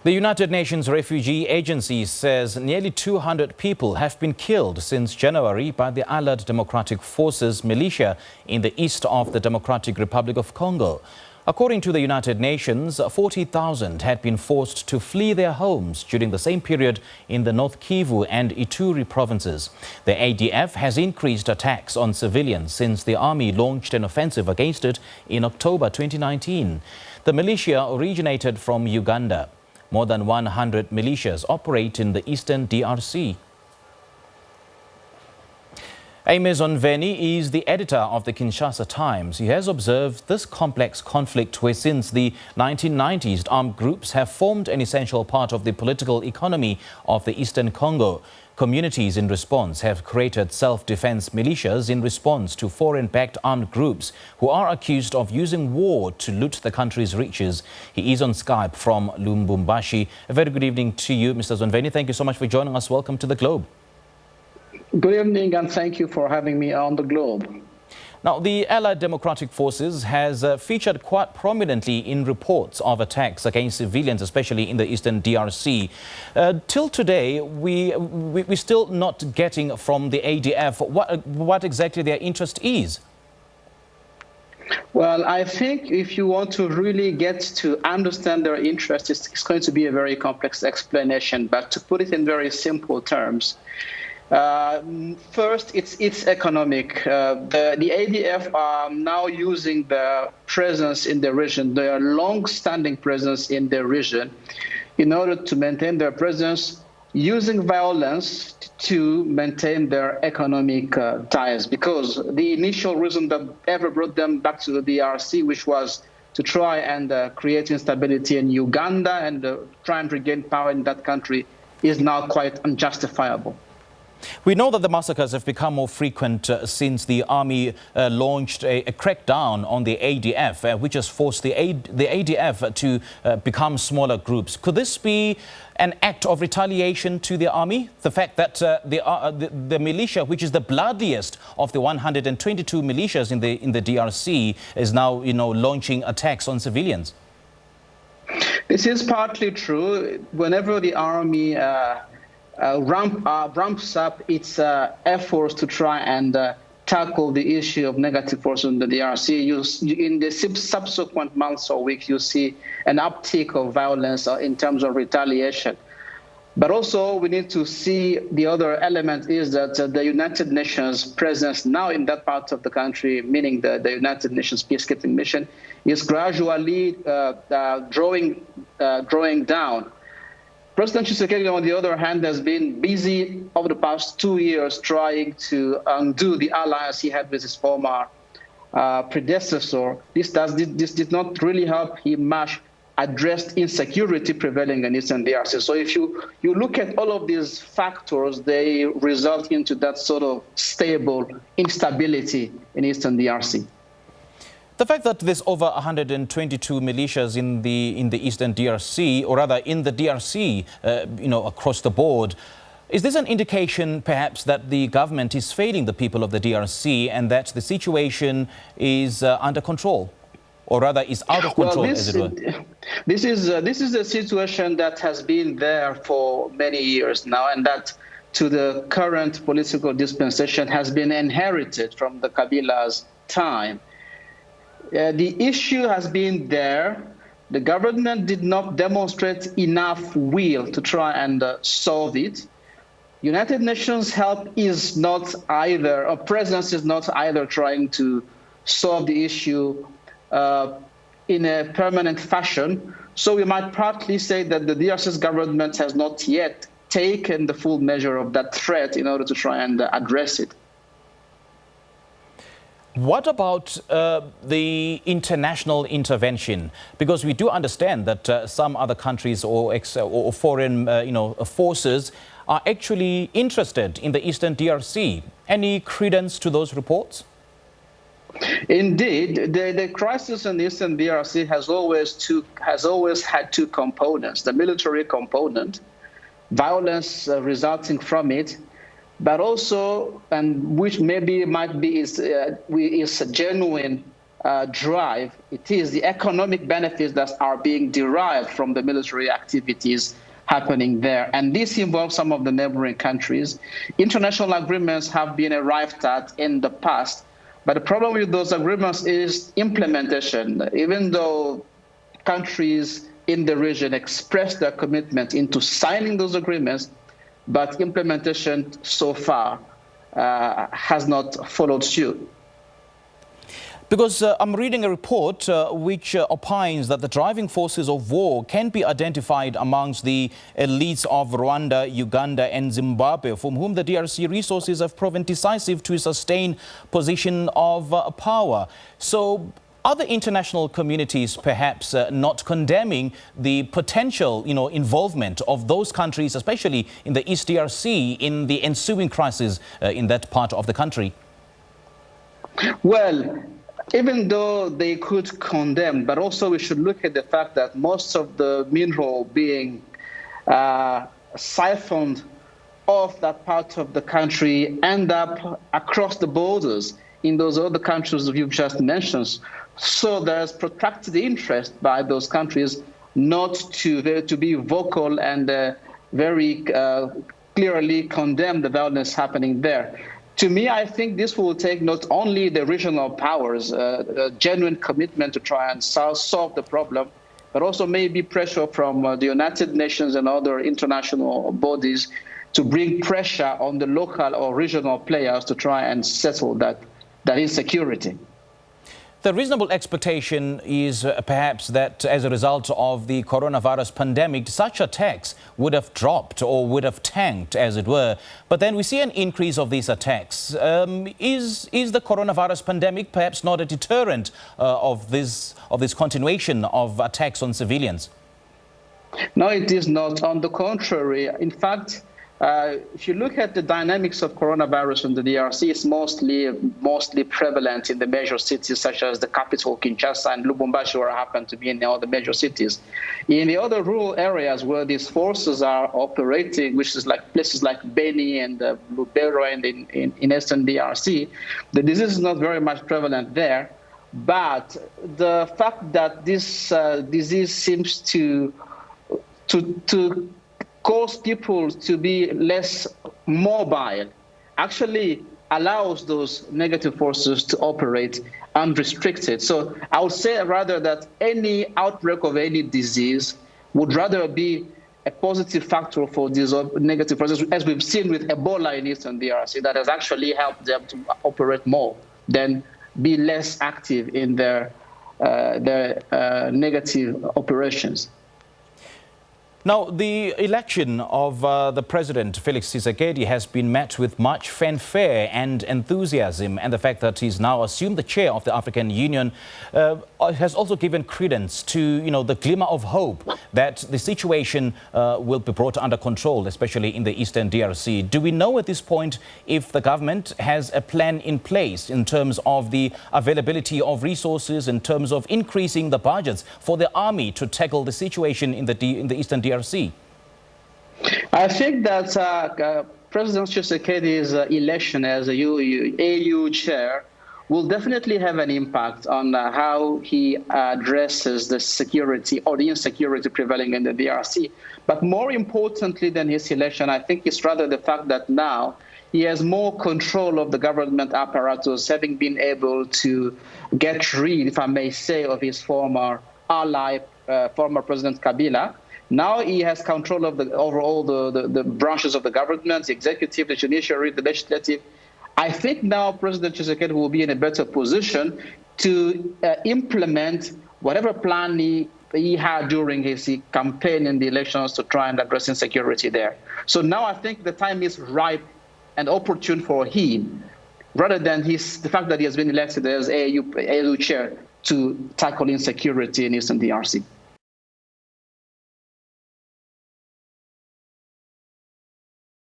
The United Nations Refugee Agency says nearly 200 people have been killed since January by the Allied Democratic Forces militia in the east of the Democratic Republic of Congo. According to the United Nations, 40,000 had been forced to flee their homes during the same period in the North Kivu and Ituri provinces. The ADF has increased attacks on civilians since the army launched an offensive against it in October 2019. The militia originated from Uganda. More than 100 militias operate in the eastern DRC. Aimé Zonveni is the editor of the Kinshasa Times. He has observed this complex conflict where since the 1990s, armed groups have formed an essential part of the political economy of the eastern Congo. Communities in response have created self-defense militias in response to foreign-backed armed groups who are accused of using war to loot the country's riches. He is on Skype from Lubumbashi. A very good evening to you, Mr. Zonveni. Thank you so much for joining us. Welcome to the Globe. Good evening, and thank you for having me on the Globe. Now, the Allied Democratic Forces has featured quite prominently in reports of attacks against civilians, especially in the eastern DRC. Till today, we're still not getting from the ADF what exactly their interest is. Well, I think if you want to really get to understand their interest, it's going to be a very complex explanation. But to put it in very simple terms, first, it's economic. The ADF are now using their presence in the region, their long-standing presence in the region, in order to maintain their presence, using violence to maintain their economic ties. Because the initial reason that ever brought them back to the DRC, which was to try and create instability in Uganda and try and regain power in that country, is now quite unjustifiable. We know that the massacres have become more frequent since the army launched a crackdown on the ADF, which has forced the ADF to become smaller groups. Could this be an act of retaliation to the army? The fact that the militia, which is the bloodiest of the 122 militias in the DRC, is now, launching attacks on civilians? This is partly true. Whenever the army ramps up its efforts to try and tackle the issue of negative forces in the DRC, in the subsequent months or weeks, you see an uptick of violence in terms of retaliation. But also, we need to see the other element is that the United Nations presence now in that part of the country, meaning the United Nations peacekeeping mission, is gradually drawing down. President Tshisekedi, on the other hand, has been busy over the past 2 years trying to undo the alliance he had with his former predecessor. This did not really help him much address insecurity prevailing in Eastern DRC. So if you look at all of these factors, they result into that sort of stable instability in Eastern DRC. The fact that there's over 122 militias in the eastern DRC, or rather in the DRC, across the board, is this an indication perhaps that the government is failing the people of the DRC and that the situation is under control, or rather is out of control, as it were? This is a situation that has been there for many years now, and that to the current political dispensation has been inherited from the Kabila's time. The issue has been there. The government did not demonstrate enough will to try and solve it. United Nations help is not either, or presence is not either trying to solve the issue in a permanent fashion. So we might partly say that the DRC's government has not yet taken the full measure of that threat in order to try and address it. What about the international intervention? Because we do understand that some other countries or foreign forces are actually interested in the eastern DRC. Any credence to those reports? Indeed, the crisis in the eastern DRC has always had two components: the military component, violence resulting from it, but also, and which maybe might be is genuine drive, it is the economic benefits that are being derived from the military activities happening there. And this involves some of the neighboring countries. International agreements have been arrived at in the past, but the problem with those agreements is implementation. Even though countries in the region express their commitment into signing those agreements, but implementation so far has not followed suit. Because I'm reading a report which opines that the driving forces of war can be identified amongst the elites of Rwanda, Uganda and Zimbabwe, from whom the DRC resources have proven decisive to sustain position of power. So are the international communities perhaps not condemning the potential, involvement of those countries, especially in the East DRC, in the ensuing crisis in that part of the country? Well, even though they could condemn, but also we should look at the fact that most of the mineral being siphoned off that part of the country end up across the borders in those other countries you've just mentioned. So there's protracted interest by those countries not to be vocal and very clearly condemn the violence happening there. To me, I think this will take not only the regional powers, a genuine commitment to try and solve the problem, but also maybe pressure from the United Nations and other international bodies to bring pressure on the local or regional players to try and settle that insecurity. The reasonable expectation is perhaps that as a result of the coronavirus pandemic, such attacks would have dropped or would have tanked, as it were. But then we see an increase of these attacks. Is the coronavirus pandemic perhaps not a deterrent of this continuation of attacks on civilians? No, it is not. On the contrary. In fact, if you look at the dynamics of coronavirus in the DRC, it's mostly prevalent in the major cities such as the capital, Kinshasa, and Lubumbashi, where I happen to be in all the major cities. In the other rural areas where these forces are operating, which is like places like Beni and Lubero and in Eastern DRC, the disease is not very much prevalent there. But the fact that this disease seems to cause people to be less mobile actually allows those negative forces to operate unrestricted. So I would say rather that any outbreak of any disease would rather be a positive factor for these negative forces, as we've seen with Ebola in Eastern DRC, that has actually helped them to operate more than be less active in their negative operations. Now, the election of the president, Felix Tshisekedi, has been met with much fanfare and enthusiasm, and the fact that he's now assumed the chair of the African Union has also given credence to, the glimmer of hope that the situation will be brought under control, especially in the Eastern DRC. Do we know at this point if the government has a plan in place in terms of the availability of resources, in terms of increasing the budgets for the army to tackle the situation in the Eastern DRC? I think that President Tshisekedi's election as a AU chair will definitely have an impact on how he addresses the security or the insecurity prevailing in the DRC. But more importantly than his election, I think it's rather the fact that now he has more control of the government apparatus, having been able to get rid, if I may say, of his former ally, former President Kabila. Now he has control of over all the branches of the government, the executive, the judiciary, the legislative. I think now President Tshisekedi will be in a better position to implement whatever plan he had during his campaign in the elections to try and address insecurity there. So now I think the time is ripe and opportune for him, rather than the fact that he has been elected as AU chair, to tackle insecurity in Eastern DRC.